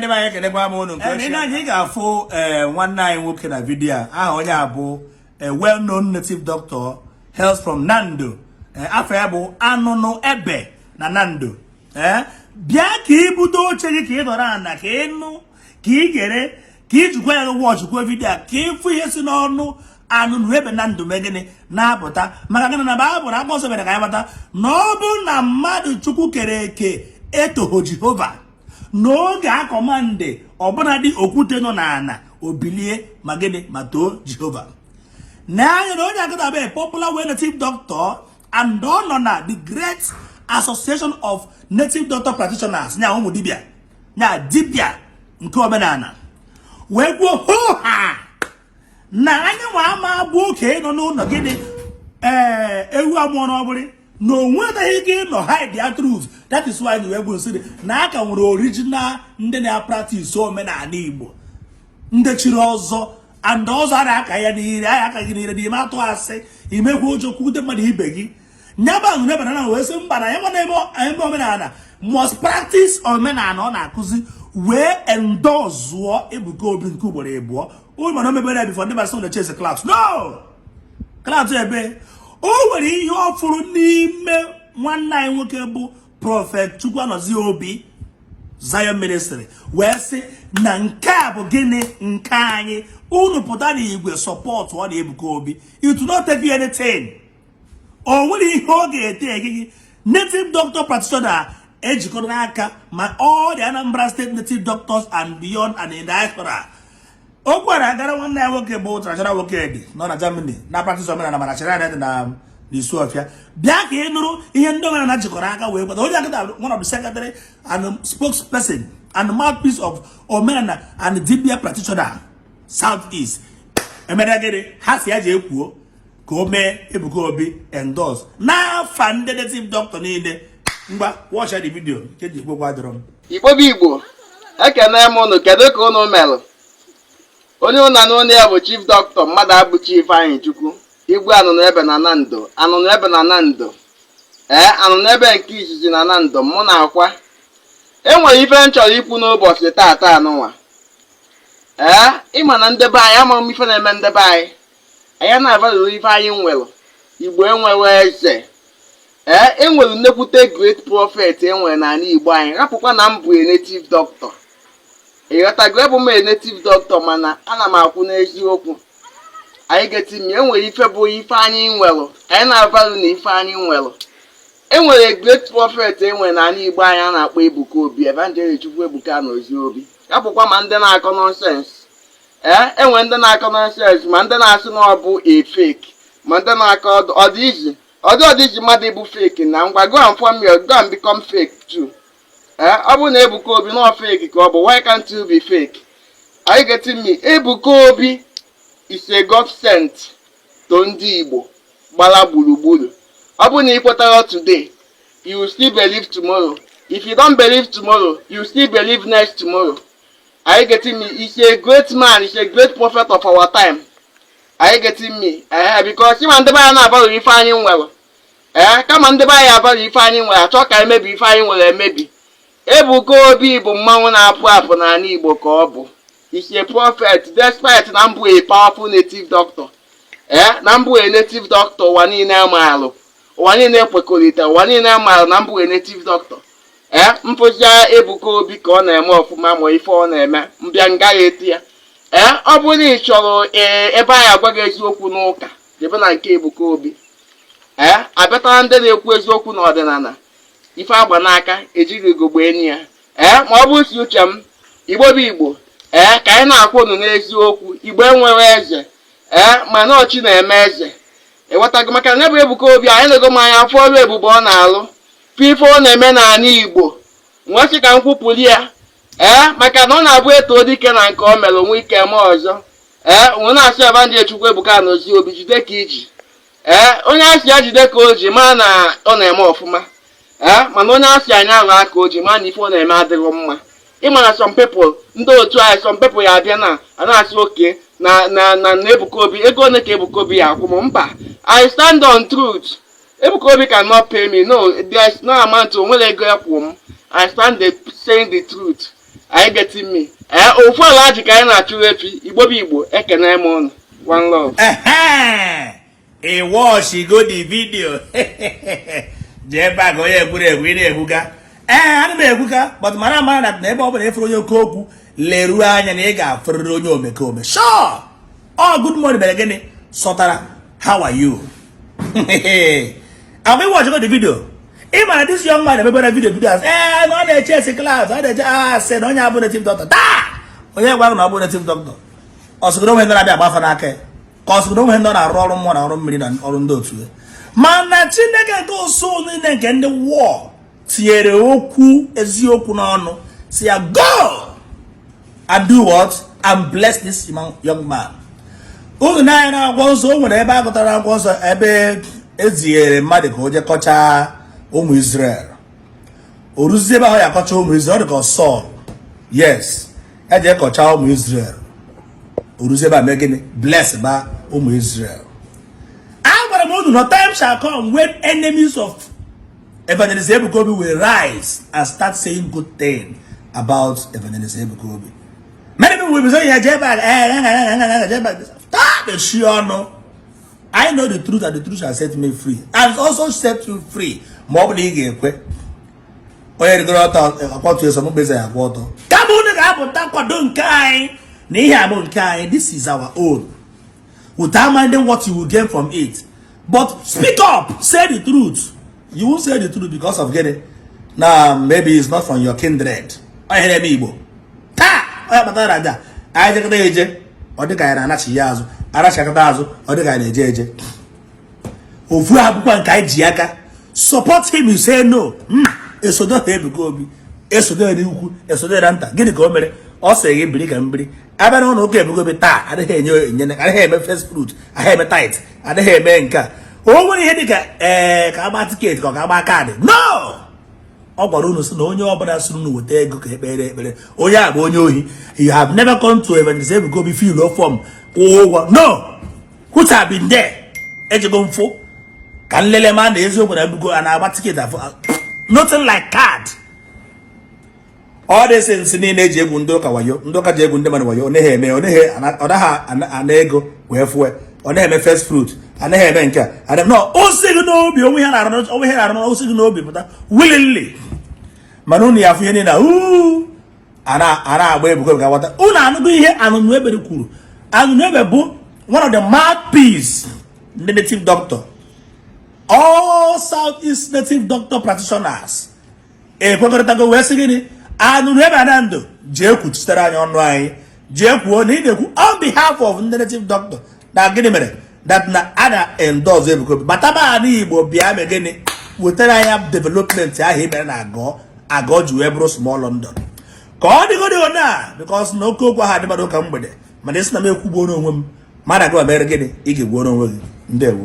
ndị manye kene kwa mụnụ nke na anyị ga-afụ nwanne anyị nwoke na vidiyo aha onye abụ a well-known native doctor hails from Nando. Afọ ya bụ Anụnụ Ebe na Nando. Bịa ka ibudo oche gị ka ị dọrọ ana ka ịnụ ka ị gere ka ijikwa ya wọchịkwa vidiyo ka ịfụ ihe si n'ọnụ Anụnụ Ebe na Nando megịnị na-apụta maka gịnị na Baịbụl akpọsọ mere ka anyị mata na ọ bụ na mmadụ Chukwu kere eke etoho Jehova n'oge akọmandị ọbụna dị okwute nọ n'ana obilie ma gịnị ma too Jehova. Now, onye agada be a popular way native doctor and ọ nọ na the Great Association of Native Doctor Practitioners nya ụmụ dibịa nya dibịa nke omenala wee kwuo ho ha na anyị nwa ama bụ oke nọ n'ụlọ gịnị ewu amụọ n'ọbụrụ na onwetaghị ike ịnọ hide their truth. That is why we bụ nsị na aka nwere original ndị na-practice omenala Igbo ndị chiri ọzọ and ọzọ ara aka ya n'ire aka gị n'ire n'ime atụ asị imekwa ụjọ kwude mmadụ ibe gị nyaba ahụ nebana na wee sị mba na ya nwa ebe omenala must practice omenala ọ na-akụzi wee endorse Ebuka Obi nke ugboro abụọ ụmụ mana omebere bifo ndị basị ụlọ chese class no class ebe o nwere ihe ọ fụrụ n'ime nwanne anyị nwoke bụ Prophet Chukwuanozie Obi Zion Ministry wee sị na nke a bụ gịnị nke anyị unu pụta n'igwe support ọ na-Ebuka Obi it will not take you anything. O nwere ihe ọ ga-ete gị native doctor practitioner ejikọrọ n'aka ma all the Anambra State native doctors and beyond and in diaspora. O kwara agara nwanne ya nwoke bụ traditional nwoke dị nọ na Germany na practice omenala mana chere anya dị na Isuofia bịa ka ị nụrụ ihe ndị omenala jikọrọ aka wee kwado onye agada one of the secretary and spokesperson and mouthpiece of omenala and dibia practitioner southeast emedagere ha si aje ekwuo ka o mee Ebuka Obi endorse n'afa ndị native doctor niile ngwa watch the video nke ji gbogbo adọrọ m Igbo ekene m unu kedu ka unu melụ onye ụna n'ụlọ ya bụ chief doctor mmadụ abụ chief anyị Chukwu Igwe Anụnụ Ebe na Nando Anụnụ Ebe na Nando Anụnụ Ebe nke izizi na Nando mụ na akwa enwere ife m chọrọ ikwu n'ụbọchị taata anụnwa ịma na ndebe anyị ama m ife na-eme ndebe anyị na-avalụ ife anyị nwere Igbo enwewe eze enwere nnekwute great prophet enwere n'ala Igbo anyị rapụkwa na m bụ native doctor ịghọtago ebe m native doctor mana ana m akwụ n'eziokwu anyị getimi enwere ife bụ ife anyị nwere anyị na-avalụ na ife anyị nwere enwere great prophet enwere n'ala Igbo anyị a na-akpọ Ebuka Obi Evangelist Ebuka Obi rapụkwa ma ndị na-akọ nonsense enwere ndị na-akọ nonsense ma ndị na-asị na ọ bụ a fake ma ndị na-akọ ọdịji mmadụ ịbụ fake na ngwa go and form your go and become fake too. Ọ bụ na Ebuka Obi na fake ka ọ bụ why can't you be fake? Are you getting me? Ebuka Obi is a God sent to ndị Igbo gbara gburugburu. Ọ bụ na ị kwetara today you will still believe tomorrow. If you don't believe tomorrow you will still believe next tomorrow. Are you getting me? He's a great man, he's a great prophet of our time. Are you getting me? Because him and the boy na about if I well. Come on the boy about if I well. Talk I maybe if I will maybe. Ebuka Obi bụ mmanwụ na-apụ apụ n'ala Igbo ka ọ bụ. He's a prophet despite na mbụ a powerful native doctor. Na mbụ a native doctor ụwa niile amaalụ. Ụwa niile kwekọrịta ụwa niile amaalụ na mbụ a native doctor. Mpụzia Ebuka Obi ka ọ na-eme ọfụma ma ife ọ na-eme mbịa ngaghị eti ya ọ bụrụ na ị chọrọ ebe anyị agwa gị eziokwu n'ụka debe na nke Ebuka Obi abịatara ndị na-ekwu eziokwu n'ọdịnala ife agba n'aka ejighị igogbe enyi ya ma ọ bụrụ si uche m Igbo bụ Igbo ka anyị na-akwụ unu n'eziokwu Igbo enwere eze mana ọchị na-eme eze ewetago maka na bụ Ebuka Obi anyị na-ego m anya afọ ọrụ ebube ọ na-alụ ife ọ na-eme n'ala Igbo nwesị ka m kwupụrụ ya maka na ọ na-abụ eto dike na nke o mere onwe ike eme ọzọ onwe na-asị Evangelist Ebuka Obi jide ka iji onye asị ya jide ka o ji ma na ọ na-eme ọfụma mana onye asị anya arụ aka o ji ma na ife ọ na-eme adịghị mma ịma na some people ndị otu anyị some people ya abịa na a na-asị oke na Ebuka Obi ego one ka Ebuka Obi ya akwụ m mba I stand on truth. Ebuka Obi cannot pay me. No, there is no amount to only go up. I stand saying the truth. I get me. Ofu ala ji ka anyị na-achụ efi Igbo bụ Igbo ekene m unu. One love. He watch, he go the video. Jeba go ye gure gwire ebuka. Ana me ebuka, but mara na ebe obere efro onye okwu leru anya na ị ga-afụrịrị onye omekome. Sure. Oh, good morning, Belegene. Sotara, how are you? I'll be watching the video. Even this young man, everybody video videos. No, they chase class. I said, on your team doctor. Oh, yeah, well, no, team doctor. Also, don't have a bafanake. Cause we don't have a roll on 1 million and all those. Man, that chineke go so in the war. Tiere oku, ezioku no. See, I go and do what? And bless this young man. Oge na na agwọnsọ o nwere ebe agụtara agwọnsọ ebe eziere mmadụ ka o je kọcha ụmụ Israel. O ruzie ebe ahụ ya kọcha ụmụ Israel, ọ dị ka Saul. Yes, eje kọcha ụmụ Israel. O ruzie ebe a mee gịnị? Bless ba ụmụ Israel. Agwara m unu, no time shall come when enemies of Evangelist Ebuka Obi will rise and start saying good things about Evangelist Ebuka Obi. Many people will be saying, stop the shiono. I know the truth, and the truth shall set me free. And also set you free. More than you get. This is our own. Without minding what you will gain from it. But speak up, say the truth. You won't say the truth because of getting. Now, maybe it's not from your kindred. Ili Igbo. I take the age or the guy and Yazu, Arashakazu, or the guy in JJ. Ofu Abuka Kai Jiaka. Support him, you say no. Esodo Ebuka Obi. Esodo Ebuku, Esodo Ranta, get the government, or say Brick and Brick. I don't know, okay, Buka Beta, I have a first fruit, I have a tight, I have a banker. Oh, when you had a Kabatikate or Kabakade. No! You have never come to Evangelist Ebuka Obi feel no form. Oh no, who have been there? Ejegomfo can lele man the Ezo go and I ticket nothing like card. All this in Sinin Ejegundoka wayo, Ndoka Jegundeman wayo, Nehe, Odaha and ego, wherefore, on him first fruit, and a banker. I don't know. Oh, signal be over here. I don't know. Over here, I don't know. Signal be, but willingly. Manuni afieni na ana we buko gawata una anu here anu nwebe kuru anu nwebe bu one of the mouthpiece native doctor, all southeast native doctor practitioners kwekọrịta go wee sigini anu nwebe anando je kwuchitere anya ọnụ anyị je kwuo na idekwu on behalf of native doctor na gịnị mere that na ana endorse Ebuka Obi bataba ani Igbo bịa me gịnị wetara anya development ahụ mere na I got you every small London. Call the good one because no cook had never come with it. But this na me kubono him. Mara go American, Iggy Wono. There.